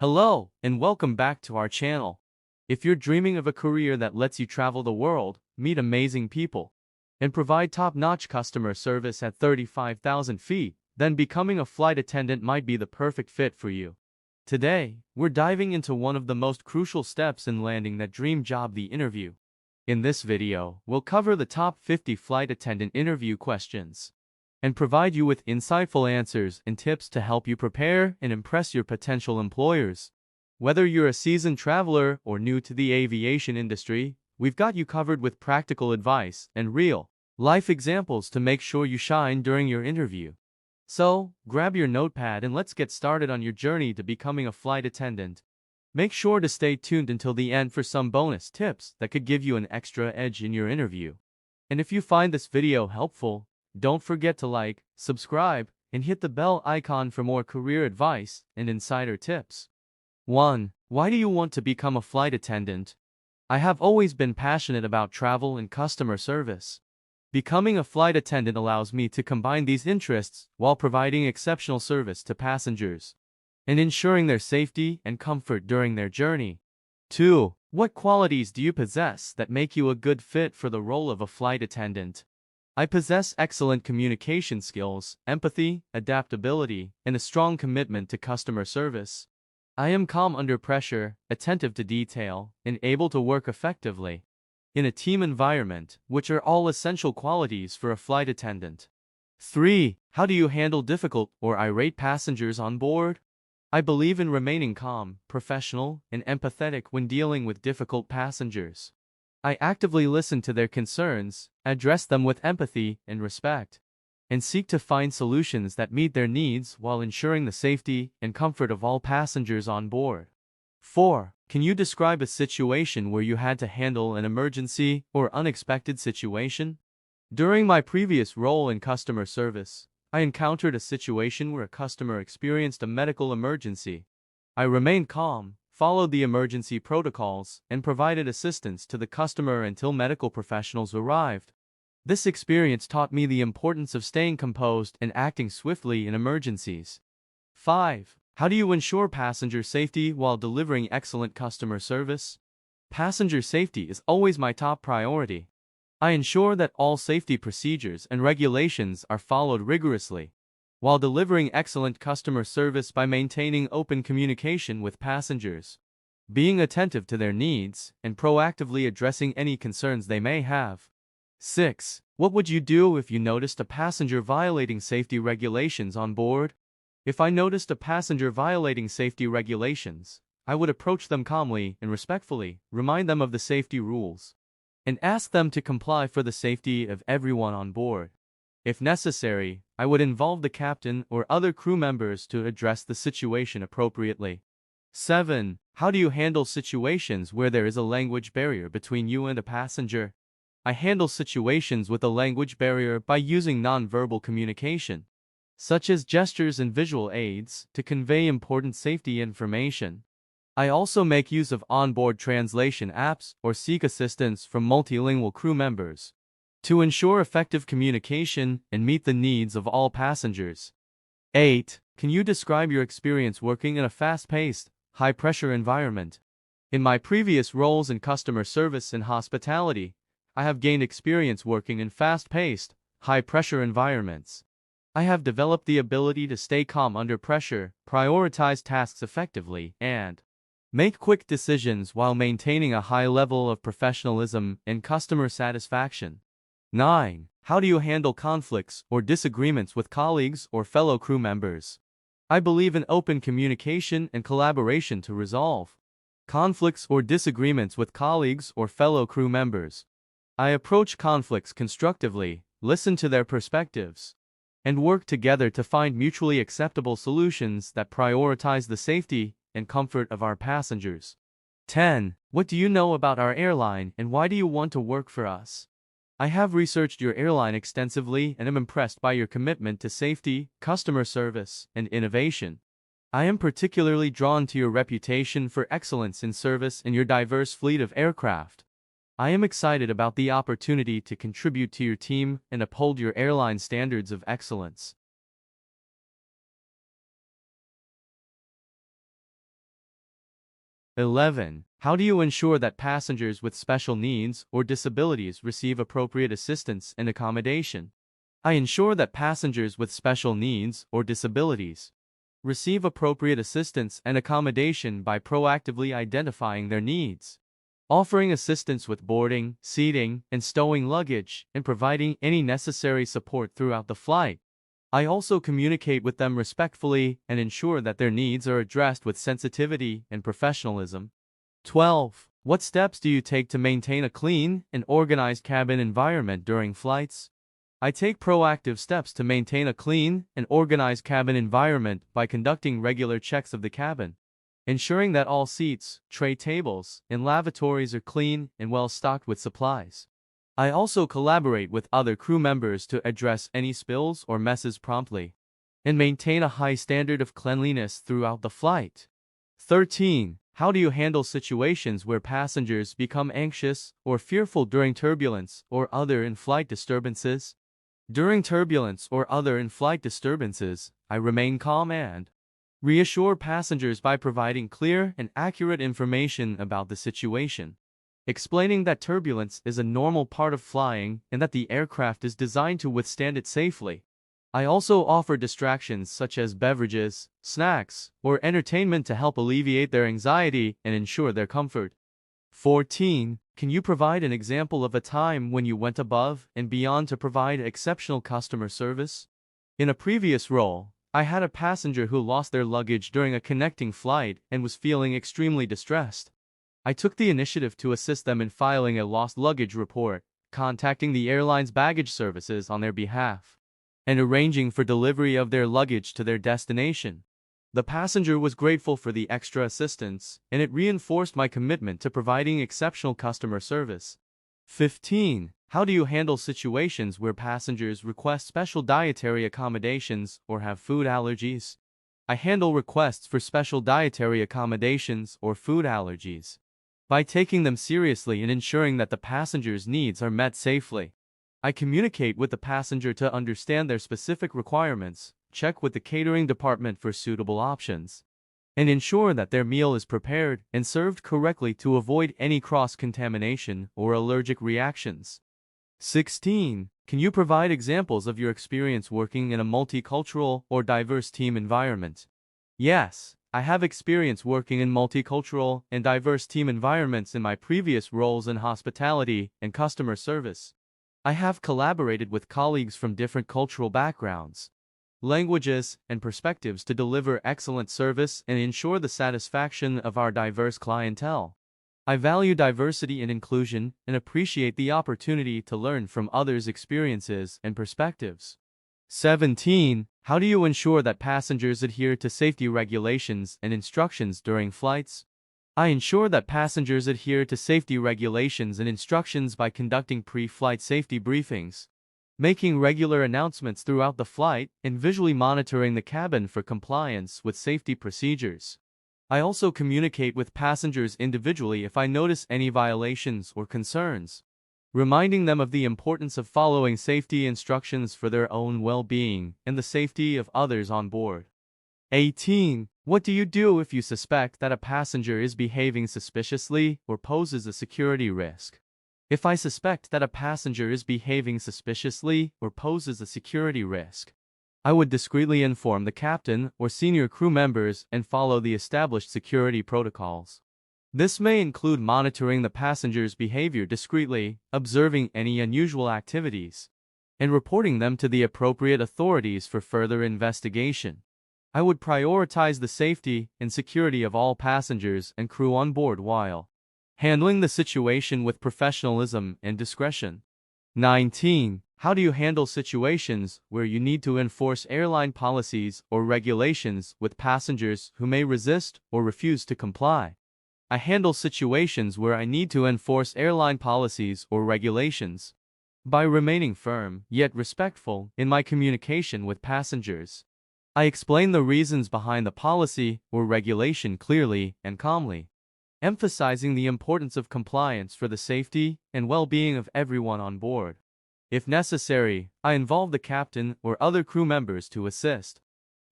Hello, and welcome back to our channel. If you're dreaming of a career that lets you travel the world, meet amazing people, and provide top-notch customer service at 35,000 feet, then becoming a flight attendant might be the perfect fit for you. Today, we're diving into one of the most crucial steps in landing that dream job, the interview. In this video, we'll cover the top 50 flight attendant interview questions and provide you with insightful answers and tips to help you prepare and impress your potential employers. Whether you're a seasoned traveler or new to the aviation industry, we've got you covered with practical advice and real-life examples to make sure you shine during your interview. So, grab your notepad and let's get started on your journey to becoming a flight attendant. Make sure to stay tuned until the end for some bonus tips that could give you an extra edge in your interview. And if you find this video helpful, don't forget to like, subscribe, and hit the bell icon for more career advice and insider tips. 1. Why do you want to become a flight attendant? I have always been passionate about travel and customer service. Becoming a flight attendant allows me to combine these interests while providing exceptional service to passengers and ensuring their safety and comfort during their journey. 2. What qualities do you possess that make you a good fit for the role of a flight attendant? I possess excellent communication skills, empathy, adaptability, and a strong commitment to customer service. I am calm under pressure, attentive to detail, and able to work effectively in a team environment, which are all essential qualities for a flight attendant. 3. How do you handle difficult or irate passengers on board? I believe in remaining calm, professional, and empathetic when dealing with difficult passengers. I actively listen to their concerns, address them with empathy and respect, and seek to find solutions that meet their needs while ensuring the safety and comfort of all passengers on board. 4. Can you describe a situation where you had to handle an emergency or unexpected situation? During my previous role in customer service, I encountered a situation where a customer experienced a medical emergency. I remained calm, followed the emergency protocols, and provided assistance to the customer until medical professionals arrived. This experience taught me the importance of staying composed and acting swiftly in emergencies. 5. How do you ensure passenger safety while delivering excellent customer service? Passenger safety is always my top priority. I ensure that all safety procedures and regulations are followed rigorously, while delivering excellent customer service by maintaining open communication with passengers, being attentive to their needs, and proactively addressing any concerns they may have. 6. What would you do if you noticed a passenger violating safety regulations on board? If I noticed a passenger violating safety regulations, I would approach them calmly and respectfully, remind them of the safety rules, and ask them to comply for the safety of everyone on board. If necessary, I would involve the captain or other crew members to address the situation appropriately. 7. How do you handle situations where there is a language barrier between you and a passenger? I handle situations with a language barrier by using nonverbal communication, such as gestures and visual aids, to convey important safety information. I also make use of onboard translation apps or seek assistance from multilingual crew members to ensure effective communication and meet the needs of all passengers. 8. Can you describe your experience working in a fast-paced, high-pressure environment? In my previous roles in customer service and hospitality, I have gained experience working in fast-paced, high-pressure environments. I have developed the ability to stay calm under pressure, prioritize tasks effectively, and make quick decisions while maintaining a high level of professionalism and customer satisfaction. 9. How do you handle conflicts or disagreements with colleagues or fellow crew members? I believe in open communication and collaboration to resolve conflicts or disagreements with colleagues or fellow crew members. I approach conflicts constructively, listen to their perspectives, and work together to find mutually acceptable solutions that prioritize the safety and comfort of our passengers. 10. What do you know about our airline and why do you want to work for us? I have researched your airline extensively and am impressed by your commitment to safety, customer service, and innovation. I am particularly drawn to your reputation for excellence in service and your diverse fleet of aircraft. I am excited about the opportunity to contribute to your team and uphold your airline standards of excellence. 11. How do you ensure that passengers with special needs or disabilities receive appropriate assistance and accommodation? I ensure that passengers with special needs or disabilities receive appropriate assistance and accommodation by proactively identifying their needs, offering assistance with boarding, seating, and stowing luggage, and providing any necessary support throughout the flight. I also communicate with them respectfully and ensure that their needs are addressed with sensitivity and professionalism. 12. What steps do you take to maintain a clean and organized cabin environment during flights? I take proactive steps to maintain a clean and organized cabin environment by conducting regular checks of the cabin, ensuring that all seats, tray tables, and lavatories are clean and well stocked with supplies. I also collaborate with other crew members to address any spills or messes promptly, and maintain a high standard of cleanliness throughout the flight. 13. How do you handle situations where passengers become anxious or fearful during turbulence or other in-flight disturbances? During turbulence or other in-flight disturbances, I remain calm and reassure passengers by providing clear and accurate information about the situation, explaining that turbulence is a normal part of flying and that the aircraft is designed to withstand it safely. I also offer distractions such as beverages, snacks, or entertainment to help alleviate their anxiety and ensure their comfort. 14. Can you provide an example of a time when you went above and beyond to provide exceptional customer service? In a previous role, I had a passenger who lost their luggage during a connecting flight and was feeling extremely distressed. I took the initiative to assist them in filing a lost luggage report, contacting the airline's baggage services on their behalf, and arranging for delivery of their luggage to their destination. The passenger was grateful for the extra assistance, and it reinforced my commitment to providing exceptional customer service. 15. How do you handle situations where passengers request special dietary accommodations or have food allergies? I handle requests for special dietary accommodations or food allergies by taking them seriously and ensuring that the passenger's needs are met safely. I communicate with the passenger to understand their specific requirements, check with the catering department for suitable options, and ensure that their meal is prepared and served correctly to avoid any cross-contamination or allergic reactions. 16. Can you provide examples of your experience working in a multicultural or diverse team environment? Yes, I have experience working in multicultural and diverse team environments in my previous roles in hospitality and customer service. I have collaborated with colleagues from different cultural backgrounds, languages, and perspectives to deliver excellent service and ensure the satisfaction of our diverse clientele. I value diversity and inclusion and appreciate the opportunity to learn from others' experiences and perspectives. 17. How do you ensure that passengers adhere to safety regulations and instructions during flights? I ensure that passengers adhere to safety regulations and instructions by conducting pre-flight safety briefings, making regular announcements throughout the flight, and visually monitoring the cabin for compliance with safety procedures. I also communicate with passengers individually if I notice any violations or concerns, reminding them of the importance of following safety instructions for their own well-being and the safety of others on board. 18. What do you do if you suspect that a passenger is behaving suspiciously or poses a security risk? If I suspect that a passenger is behaving suspiciously or poses a security risk, I would discreetly inform the captain or senior crew members and follow the established security protocols. This may include monitoring the passenger's behavior discreetly, observing any unusual activities, and reporting them to the appropriate authorities for further investigation. I would prioritize the safety and security of all passengers and crew on board while handling the situation with professionalism and discretion. 19. How do you handle situations where you need to enforce airline policies or regulations with passengers who may resist or refuse to comply? I handle situations where I need to enforce airline policies or regulations by remaining firm yet respectful in my communication with passengers. I explain the reasons behind the policy or regulation clearly and calmly, emphasizing the importance of compliance for the safety and well-being of everyone on board. If necessary, I involve the captain or other crew members to assist,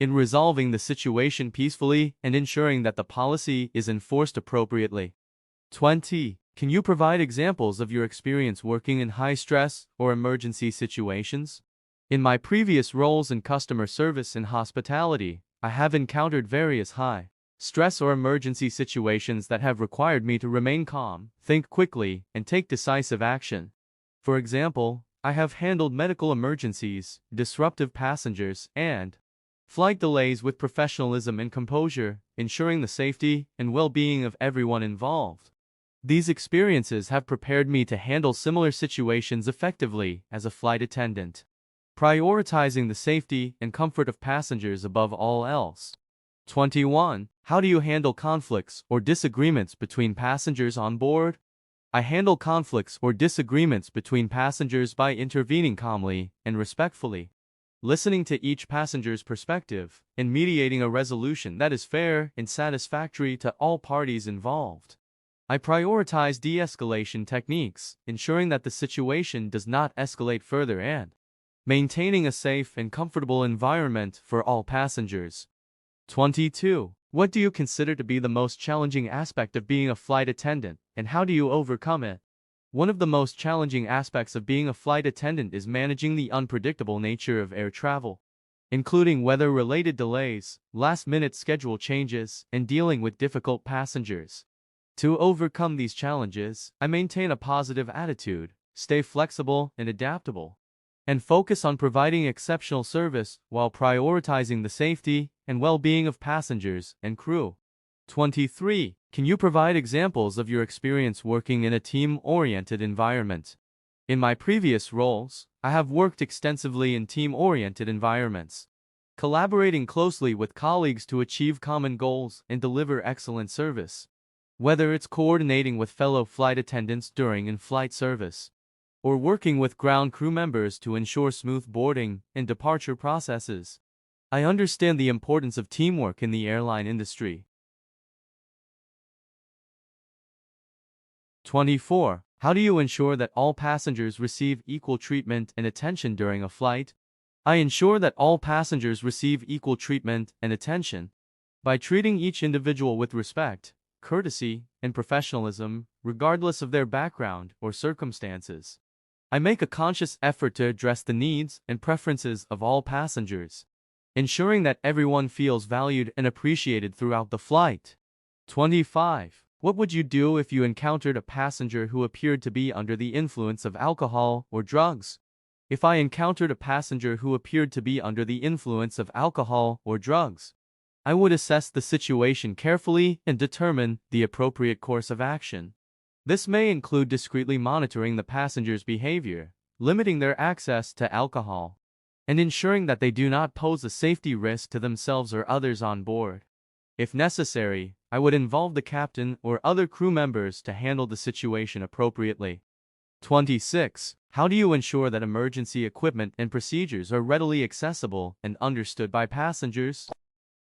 in resolving the situation peacefully and ensuring that the policy is enforced appropriately. 20. Can you provide examples of your experience working in high-stress or emergency situations? In my previous roles in customer service and hospitality, I have encountered various high-stress or emergency situations that have required me to remain calm, think quickly, and take decisive action. For example, I have handled medical emergencies, disruptive passengers, and flight delays with professionalism and composure, ensuring the safety and well-being of everyone involved. These experiences have prepared me to handle similar situations effectively as a flight attendant, prioritizing the safety and comfort of passengers above all else. 21. How do you handle conflicts or disagreements between passengers on board? I handle conflicts or disagreements between passengers by intervening calmly and respectfully, listening to each passenger's perspective, and mediating a resolution that is fair and satisfactory to all parties involved. I prioritize de-escalation techniques, ensuring that the situation does not escalate further and maintaining a safe and comfortable environment for all passengers. 22. What do you consider to be the most challenging aspect of being a flight attendant, and how do you overcome it? One of the most challenging aspects of being a flight attendant is managing the unpredictable nature of air travel, including weather-related delays, last-minute schedule changes, and dealing with difficult passengers. To overcome these challenges, I maintain a positive attitude, stay flexible and adaptable, and focus on providing exceptional service while prioritizing the safety and well-being of passengers and crew. 23. Can you provide examples of your experience working in a team-oriented environment? In my previous roles, I have worked extensively in team-oriented environments, collaborating closely with colleagues to achieve common goals and deliver excellent service. Whether it's coordinating with fellow flight attendants during in-flight service, or working with ground crew members to ensure smooth boarding and departure processes, I understand the importance of teamwork in the airline industry. 24. How do you ensure that all passengers receive equal treatment and attention during a flight? I ensure that all passengers receive equal treatment and attention by treating each individual with respect, courtesy, and professionalism, regardless of their background or circumstances. I make a conscious effort to address the needs and preferences of all passengers, ensuring that everyone feels valued and appreciated throughout the flight. 25. What would you do if you encountered a passenger who appeared to be under the influence of alcohol or drugs? If I encountered a passenger who appeared to be under the influence of alcohol or drugs, I would assess the situation carefully and determine the appropriate course of action. This may include discreetly monitoring the passenger's behavior, limiting their access to alcohol, and ensuring that they do not pose a safety risk to themselves or others on board. If necessary, I would involve the captain or other crew members to handle the situation appropriately. 26. How do you ensure that emergency equipment and procedures are readily accessible and understood by passengers?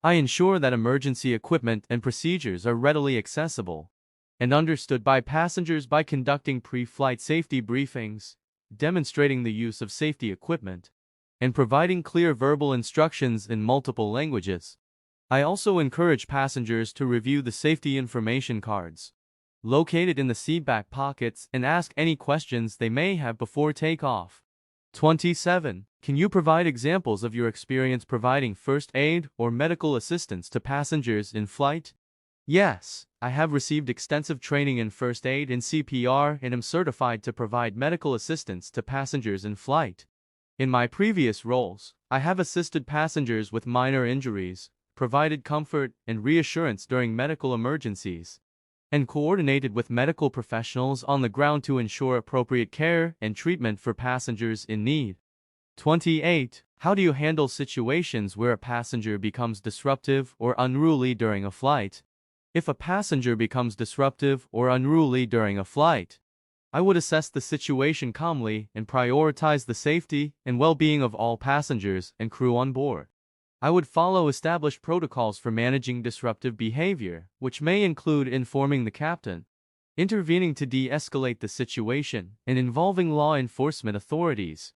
I ensure that emergency equipment and procedures are readily accessible and understood by passengers by conducting pre-flight safety briefings, demonstrating the use of safety equipment, and providing clear verbal instructions in multiple languages. I also encourage passengers to review the safety information cards located in the seat back pockets and ask any questions they may have before takeoff. 27. Can you provide examples of your experience providing first aid or medical assistance to passengers in flight? Yes, I have received extensive training in first aid and CPR and am certified to provide medical assistance to passengers in flight. In my previous roles, I have assisted passengers with minor injuries, provided comfort and reassurance during medical emergencies, and coordinated with medical professionals on the ground to ensure appropriate care and treatment for passengers in need. 28. How do you handle situations where a passenger becomes disruptive or unruly during a flight? If a passenger becomes disruptive or unruly during a flight, I would assess the situation calmly and prioritize the safety and well-being of all passengers and crew on board. I would follow established protocols for managing disruptive behavior, which may include informing the captain, intervening to de-escalate the situation, and involving law enforcement authorities,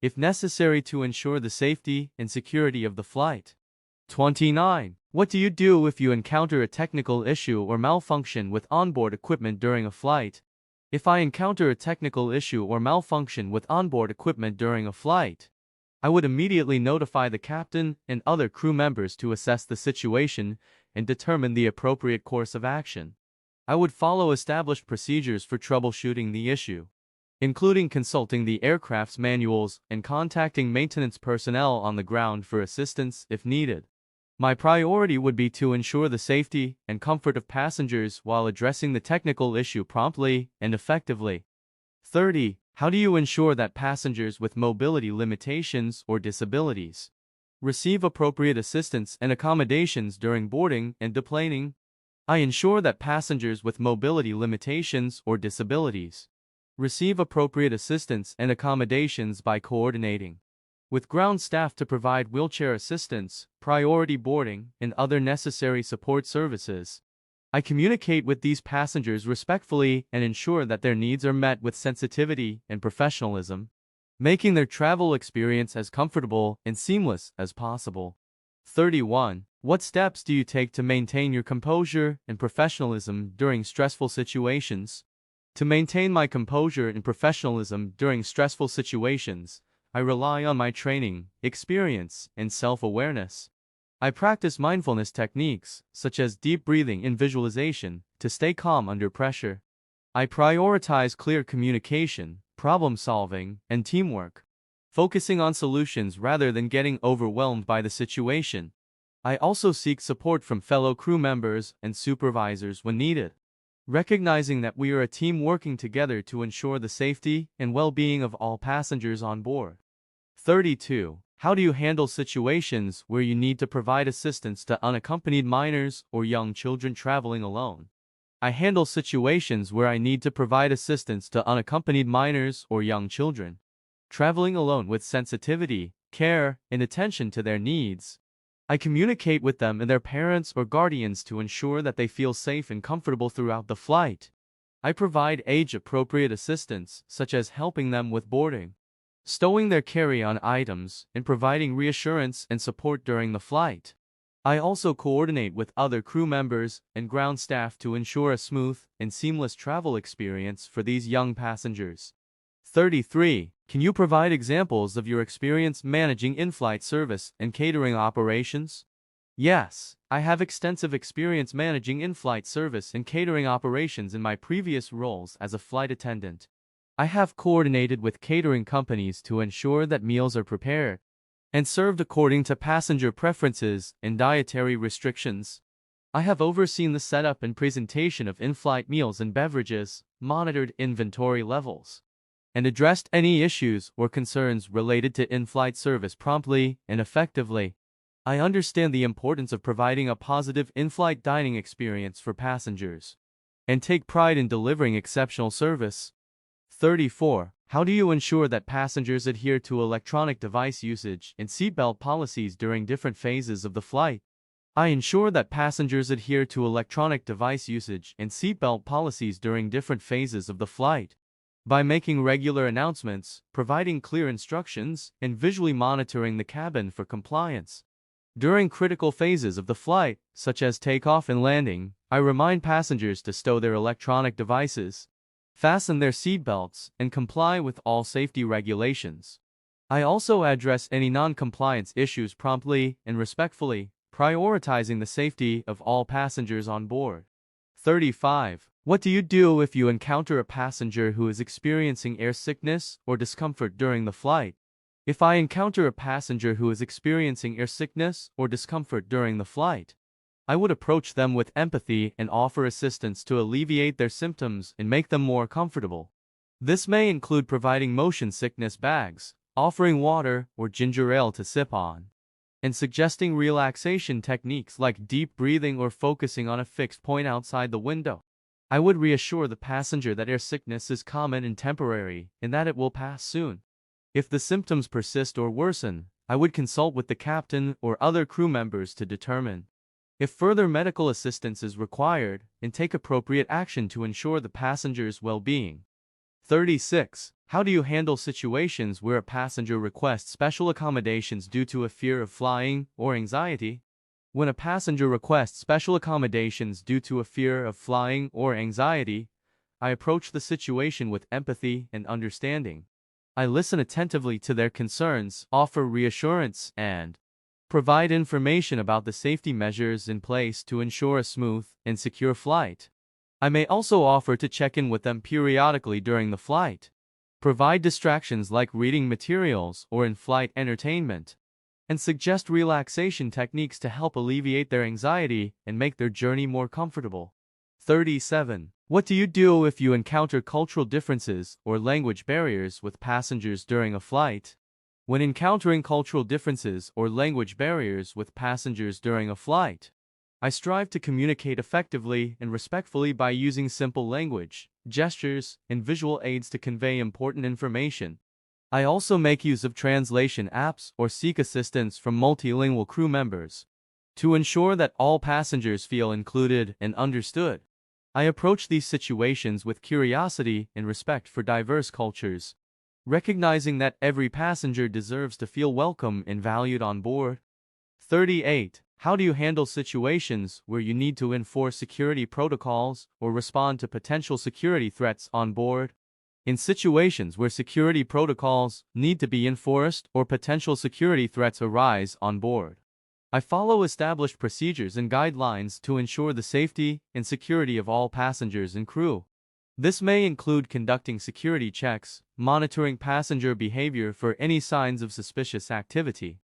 if necessary, to ensure the safety and security of the flight. 29. What do you do if you encounter a technical issue or malfunction with onboard equipment during a flight? If I encounter a technical issue or malfunction with onboard equipment during a flight, I would immediately notify the captain and other crew members to assess the situation and determine the appropriate course of action. I would follow established procedures for troubleshooting the issue, including consulting the aircraft's manuals and contacting maintenance personnel on the ground for assistance if needed. My priority would be to ensure the safety and comfort of passengers while addressing the technical issue promptly and effectively. 30. How do you ensure that passengers with mobility limitations or disabilities receive appropriate assistance and accommodations during boarding and deplaning? I ensure that passengers with mobility limitations or disabilities receive appropriate assistance and accommodations by coordinating with ground staff to provide wheelchair assistance, priority boarding, and other necessary support services. I communicate with these passengers respectfully and ensure that their needs are met with sensitivity and professionalism, making their travel experience as comfortable and seamless as possible. 31. What steps do you take to maintain your composure and professionalism during stressful situations? To maintain my composure and professionalism during stressful situations, I rely on my training, experience, and self-awareness. I practice mindfulness techniques, such as deep breathing and visualization, to stay calm under pressure. I prioritize clear communication, problem-solving, and teamwork, focusing on solutions rather than getting overwhelmed by the situation. I also seek support from fellow crew members and supervisors when needed, recognizing that we are a team working together to ensure the safety and well-being of all passengers on board. 32. How do you handle situations where you need to provide assistance to unaccompanied minors or young children traveling alone? I handle situations where I need to provide assistance to unaccompanied minors or young children traveling alone with sensitivity, care, and attention to their needs. I communicate with them and their parents or guardians to ensure that they feel safe and comfortable throughout the flight. I provide age-appropriate assistance, such as helping them with boarding, stowing their carry-on items, and providing reassurance and support during the flight. I also coordinate with other crew members and ground staff to ensure a smooth and seamless travel experience for these young passengers. 33. Can you provide examples of your experience managing in-flight service and catering operations? Yes, I have extensive experience managing in-flight service and catering operations in my previous roles as a flight attendant. I have coordinated with catering companies to ensure that meals are prepared and served according to passenger preferences and dietary restrictions. I have overseen the setup and presentation of in-flight meals and beverages, monitored inventory levels, and addressed any issues or concerns related to in-flight service promptly and effectively. I understand the importance of providing a positive in-flight dining experience for passengers and take pride in delivering exceptional service. 34. How do you ensure that passengers adhere to electronic device usage and seatbelt policies during different phases of the flight? I ensure that passengers adhere to electronic device usage and seatbelt policies during different phases of the flight by making regular announcements, providing clear instructions, and visually monitoring the cabin for compliance. During critical phases of the flight, such as takeoff and landing, I remind passengers to stow their electronic devices, fasten their seatbelts, and comply with all safety regulations. I also address any non-compliance issues promptly and respectfully, prioritizing the safety of all passengers on board. 35. What do you do if you encounter a passenger who is experiencing air sickness or discomfort during the flight? If I encounter a passenger who is experiencing air sickness or discomfort during the flight, I would approach them with empathy and offer assistance to alleviate their symptoms and make them more comfortable. This may include providing motion sickness bags, offering water or ginger ale to sip on, and suggesting relaxation techniques like deep breathing or focusing on a fixed point outside the window. I would reassure the passenger that air sickness is common and temporary, and that it will pass soon. If the symptoms persist or worsen, I would consult with the captain or other crew members to determine if further medical assistance is required, and take appropriate action to ensure the passenger's well-being. 36. How do you handle situations where a passenger requests special accommodations due to a fear of flying or anxiety? When a passenger requests special accommodations due to a fear of flying or anxiety, I approach the situation with empathy and understanding. I listen attentively to their concerns, offer reassurance, and provide information about the safety measures in place to ensure a smooth and secure flight. I may also offer to check in with them periodically during the flight, provide distractions like reading materials or in-flight entertainment, and suggest relaxation techniques to help alleviate their anxiety and make their journey more comfortable. 37. What do you do if you encounter cultural differences or language barriers with passengers during a flight? When encountering cultural differences or language barriers with passengers during a flight, I strive to communicate effectively and respectfully by using simple language, gestures, and visual aids to convey important information. I also make use of translation apps or seek assistance from multilingual crew members to ensure that all passengers feel included and understood. I approach these situations with curiosity and respect for diverse cultures, recognizing that every passenger deserves to feel welcome and valued on board. 38. How do you handle situations where you need to enforce security protocols or respond to potential security threats on board? In situations where security protocols need to be enforced or potential security threats arise on board, I follow established procedures and guidelines to ensure the safety and security of all passengers and crew. This may include conducting security checks, monitoring passenger behavior for any signs of suspicious activity,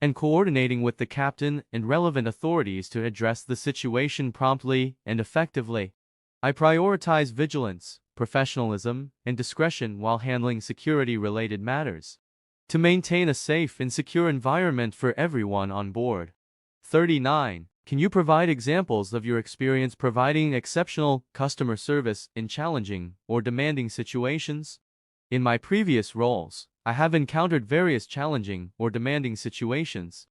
and coordinating with the captain and relevant authorities to address the situation promptly and effectively. I prioritize vigilance, professionalism, and discretion while handling security-related matters to maintain a safe and secure environment for everyone on board. 39. Can you provide examples of your experience providing exceptional customer service in challenging or demanding situations? In my previous roles, I have encountered various challenging or demanding situations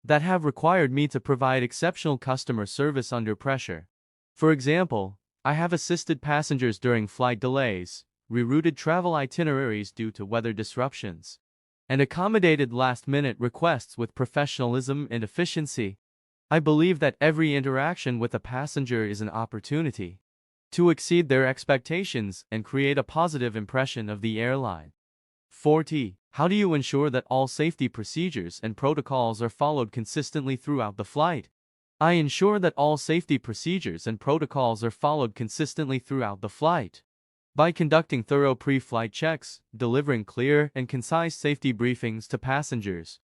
that have required me to provide exceptional customer service under pressure. For example, I have assisted passengers during flight delays, rerouted travel itineraries due to weather disruptions, and accommodated last-minute requests with professionalism and efficiency. I believe that every interaction with a passenger is an opportunity to exceed their expectations and create a positive impression of the airline. 40. How do you ensure that all safety procedures and protocols are followed consistently throughout the flight? I ensure that all safety procedures and protocols are followed consistently throughout the flight by conducting thorough pre-flight checks, delivering clear and concise safety briefings to passengers,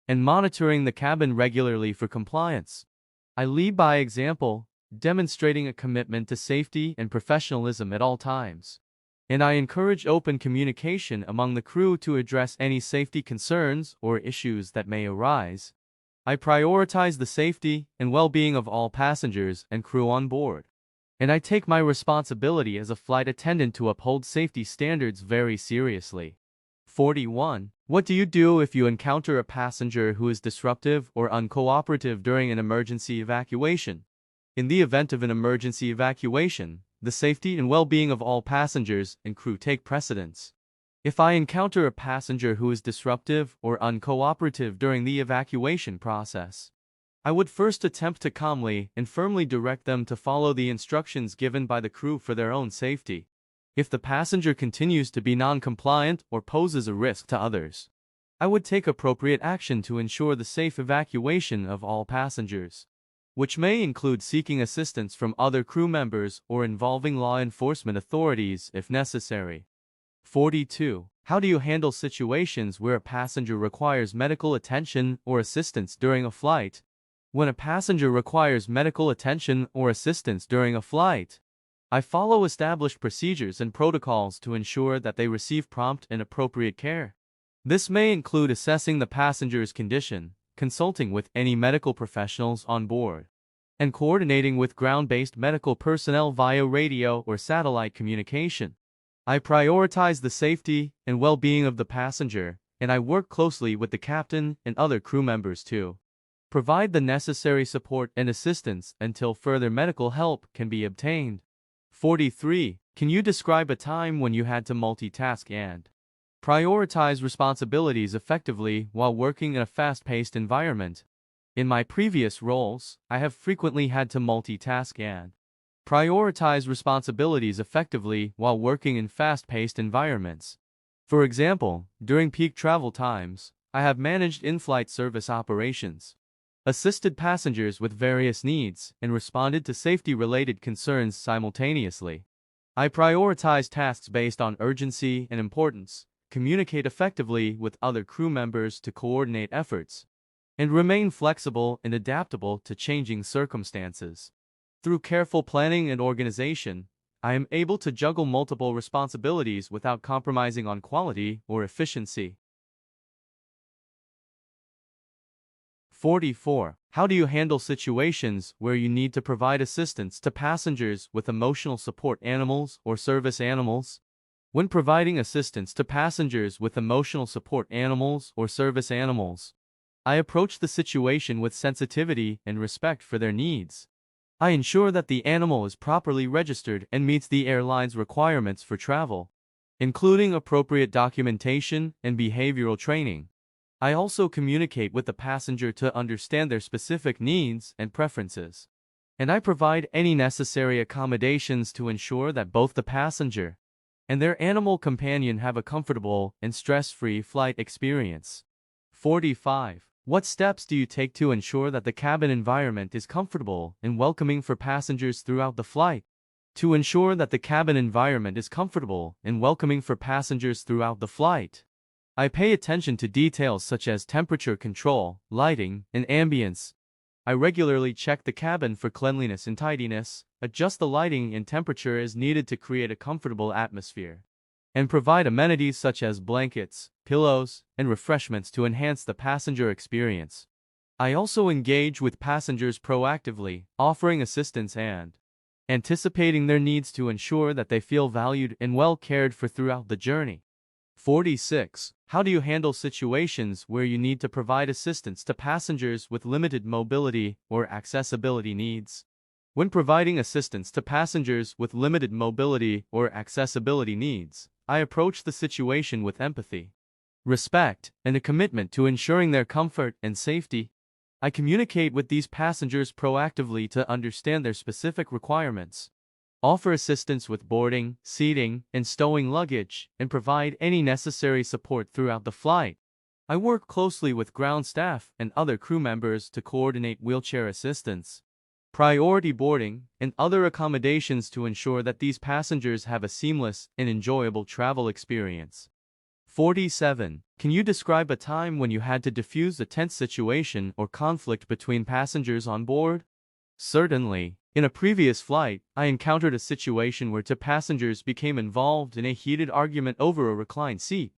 and monitoring the cabin regularly for compliance. I lead by example, demonstrating a commitment to safety and professionalism at all times. And I encourage open communication among the crew to address any safety concerns or issues that may arise. I prioritize the safety and well-being of all passengers and crew on board, and I take my responsibility as a flight attendant to uphold safety standards very seriously. 41. What do you do if you encounter a passenger who is disruptive or uncooperative during an emergency evacuation? In the event of an emergency evacuation, the safety and well-being of all passengers and crew take precedence. If I encounter a passenger who is disruptive or uncooperative during the evacuation process, I would first attempt to calmly and firmly direct them to follow the instructions given by the crew for their own safety. If the passenger continues to be non-compliant or poses a risk to others, I would take appropriate action to ensure the safe evacuation of all passengers, which may include seeking assistance from other crew members or involving law enforcement authorities if necessary. 42. How do you handle situations where a passenger requires medical attention or assistance during a flight? When a passenger requires medical attention or assistance during a flight, I follow established procedures and protocols to ensure that they receive prompt and appropriate care. This may include assessing the passenger's condition, consulting with any medical professionals on board, and coordinating with ground-based medical personnel via radio or satellite communication. I prioritize the safety and well-being of the passenger, and I work closely with the captain and other crew members to provide the necessary support and assistance until further medical help can be obtained. 43. Can you describe a time when you had to multitask and prioritize responsibilities effectively while working in a fast-paced environment? In my previous roles, I have frequently had to multitask and prioritize responsibilities effectively while working in fast-paced environments. For example, during peak travel times, I have managed in-flight service operations, assisted passengers with various needs, and responded to safety-related concerns simultaneously. I prioritize tasks based on urgency and importance, communicate effectively with other crew members to coordinate efforts, and remain flexible and adaptable to changing circumstances. Through careful planning and organization, I am able to juggle multiple responsibilities without compromising on quality or efficiency. 44. How do you handle situations where you need to provide assistance to passengers with emotional support animals or service animals? When providing assistance to passengers with emotional support animals or service animals, I approach the situation with sensitivity and respect for their needs. I ensure that the animal is properly registered and meets the airline's requirements for travel, including appropriate documentation and behavioral training. I also communicate with the passenger to understand their specific needs and preferences, and I provide any necessary accommodations to ensure that both the passenger and their animal companion have a comfortable and stress-free flight experience. 45. What steps do you take to ensure that the cabin environment is comfortable and welcoming for passengers throughout the flight? To ensure that the cabin environment is comfortable and welcoming for passengers throughout the flight, I pay attention to details such as temperature control, lighting, and ambience. I regularly check the cabin for cleanliness and tidiness, adjust the lighting and temperature as needed to create a comfortable atmosphere, and provide amenities such as blankets, pillows, and refreshments to enhance the passenger experience. I also engage with passengers proactively, offering assistance and anticipating their needs to ensure that they feel valued and well cared for throughout the journey. 46. How do you handle situations where you need to provide assistance to passengers with limited mobility or accessibility needs? When providing assistance to passengers with limited mobility or accessibility needs, I approach the situation with empathy, respect, and a commitment to ensuring their comfort and safety. I communicate with these passengers proactively to understand their specific requirements, offer assistance with boarding, seating, and stowing luggage, and provide any necessary support throughout the flight. I work closely with ground staff and other crew members to coordinate wheelchair assistance, priority boarding, and other accommodations to ensure that these passengers have a seamless and enjoyable travel experience. 47. Can you describe a time when you had to diffuse a tense situation or conflict between passengers on board? Certainly. In a previous flight, I encountered a situation where two passengers became involved in a heated argument over a reclined seat.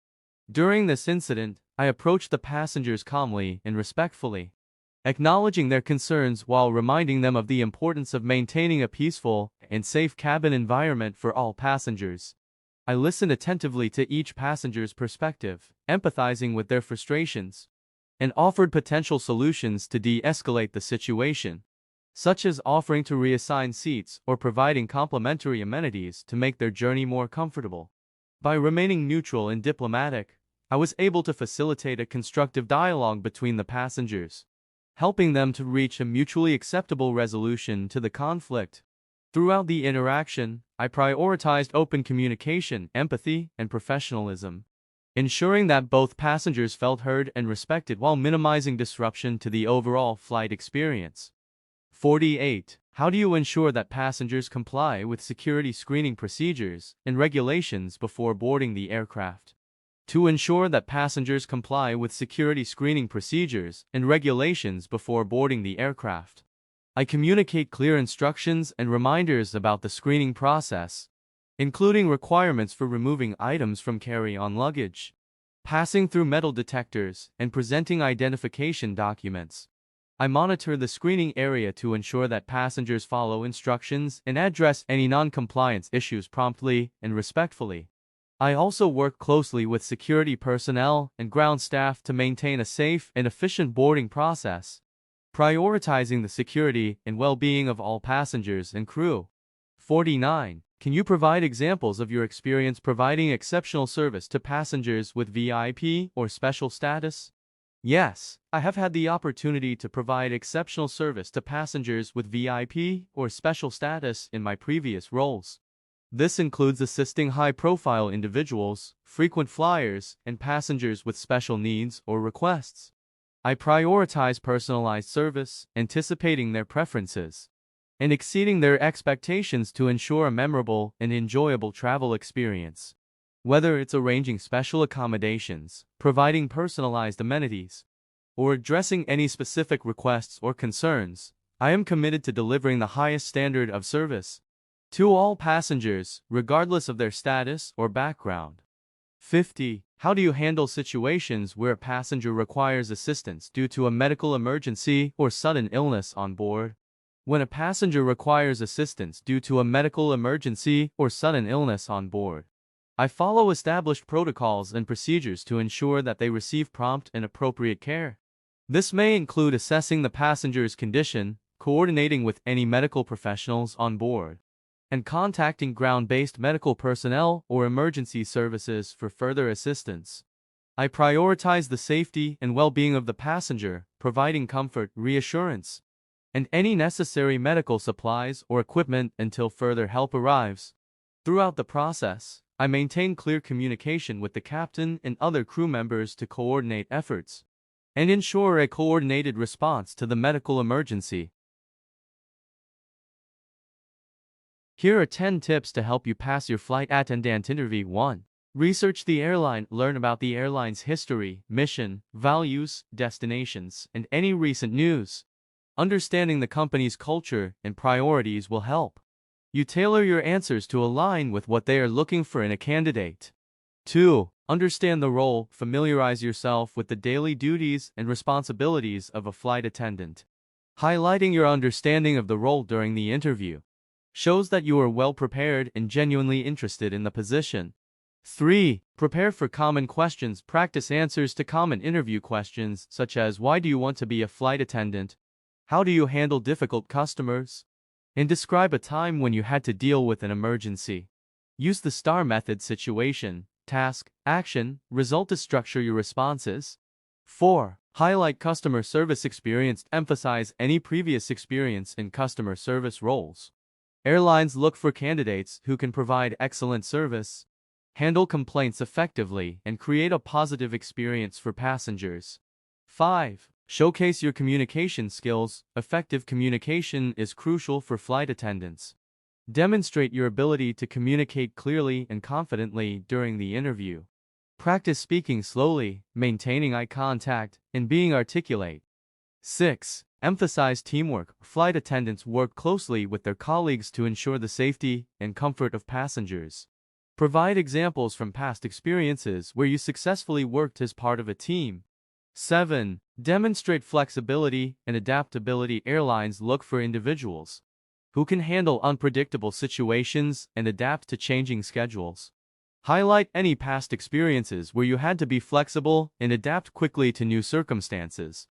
During this incident, I approached the passengers calmly and respectfully, acknowledging their concerns while reminding them of the importance of maintaining a peaceful and safe cabin environment for all passengers. I listened attentively to each passenger's perspective, empathizing with their frustrations, and offered potential solutions to de-escalate the situation, such as offering to reassign seats or providing complimentary amenities to make their journey more comfortable. By remaining neutral and diplomatic, I was able to facilitate a constructive dialogue between the passengers, helping them to reach a mutually acceptable resolution to the conflict. Throughout the interaction, I prioritized open communication, empathy, and professionalism, ensuring that both passengers felt heard and respected while minimizing disruption to the overall flight experience. 48. How do you ensure that passengers comply with security screening procedures and regulations before boarding the aircraft? To ensure that passengers comply with security screening procedures and regulations before boarding the aircraft, I communicate clear instructions and reminders about the screening process, including requirements for removing items from carry-on luggage, passing through metal detectors, and presenting identification documents. I monitor the screening area to ensure that passengers follow instructions and address any non-compliance issues promptly and respectfully. I also work closely with security personnel and ground staff to maintain a safe and efficient boarding process, prioritizing the security and well-being of all passengers and crew. 49. Can you provide examples of your experience providing exceptional service to passengers with VIP or special status? Yes, I have had the opportunity to provide exceptional service to passengers with VIP or special status in my previous roles. This includes assisting high-profile individuals, frequent flyers, and passengers with special needs or requests. I prioritize personalized service, anticipating their preferences, and exceeding their expectations to ensure a memorable and enjoyable travel experience. Whether it's arranging special accommodations, providing personalized amenities, or addressing any specific requests or concerns, I am committed to delivering the highest standard of service to all passengers, regardless of their status or background. 50. How do you handle situations where a passenger requires assistance due to a medical emergency or sudden illness on board? When a passenger requires assistance due to a medical emergency or sudden illness on board, I follow established protocols and procedures to ensure that they receive prompt and appropriate care. This may include assessing the passenger's condition, coordinating with any medical professionals on board, and contacting ground-based medical personnel or emergency services for further assistance. I prioritize the safety and well-being of the passenger, providing comfort, reassurance, and any necessary medical supplies or equipment until further help arrives. Throughout the process, I maintain clear communication with the captain and other crew members to coordinate efforts and ensure a coordinated response to the medical emergency. Here are 10 tips to help you pass your flight attendant interview. 1. Research the airline. Learn about the airline's history, mission, values, destinations, and any recent news. Understanding the company's culture and priorities will help you tailor your answers to align with what they are looking for in a candidate. 2. Understand the role. Familiarize yourself with the daily duties and responsibilities of a flight attendant. Highlighting your understanding of the role during the interview shows that you are well prepared and genuinely interested in the position. 3. Prepare for common questions. Practice answers to common interview questions such as why do you want to be a flight attendant? How do you handle difficult customers? And describe a time when you had to deal with an emergency. Use the STAR method: situation, task, action, result to structure your responses. 4. Highlight customer service experience. Emphasize any previous experience in customer service roles. Airlines look for candidates who can provide excellent service, handle complaints effectively, and create a positive experience for passengers. 5. Showcase your communication skills. Effective communication is crucial for flight attendants. Demonstrate your ability to communicate clearly and confidently during the interview. Practice speaking slowly, maintaining eye contact, and being articulate. 6. Emphasize teamwork. Flight attendants work closely with their colleagues to ensure the safety and comfort of passengers. Provide examples from past experiences where you successfully worked as part of a team. 7. Demonstrate flexibility and adaptability. Airlines look for individuals who can handle unpredictable situations and adapt to changing schedules. Highlight any past experiences where you had to be flexible and adapt quickly to new circumstances.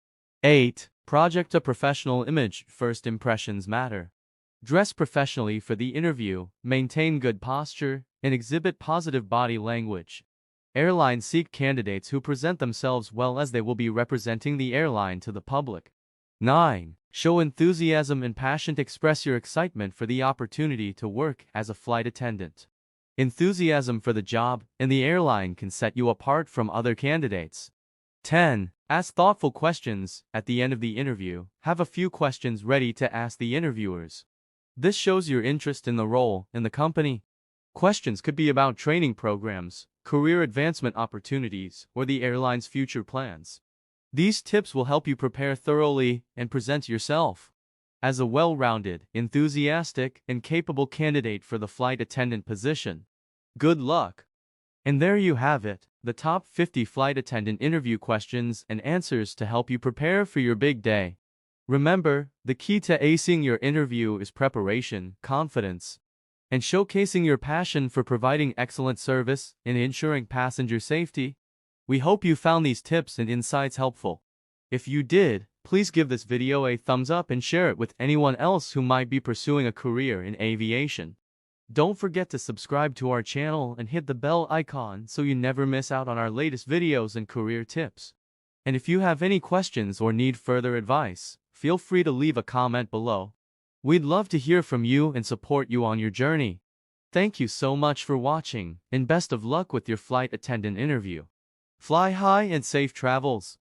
8. Project a professional image. First impressions matter. Dress professionally for the interview, maintain good posture, and exhibit positive body language. Airlines seek candidates who present themselves well as they will be representing the airline to the public. 9. Show enthusiasm and passion. Express your excitement for the opportunity to work as a flight attendant. Enthusiasm for the job and the airline can set you apart from other candidates. 10. Ask thoughtful questions. At the end of the interview, have a few questions ready to ask the interviewers. This shows your interest in the role and the company. Questions could be about training programs, career advancement opportunities, or the airline's future plans. These tips will help you prepare thoroughly and present yourself as a well-rounded, enthusiastic, and capable candidate for the flight attendant position. Good luck! And there you have it, the top 50 flight attendant interview questions and answers to help you prepare for your big day. Remember, the key to acing your interview is preparation, confidence, and showcasing your passion for providing excellent service and ensuring passenger safety. We hope you found these tips and insights helpful. If you did, please give this video a thumbs up and share it with anyone else who might be pursuing a career in aviation. Don't forget to subscribe to our channel and hit the bell icon so you never miss out on our latest videos and career tips. And if you have any questions or need further advice, feel free to leave a comment below. We'd love to hear from you and support you on your journey. Thank you so much for watching, and best of luck with your flight attendant interview. Fly high and safe travels.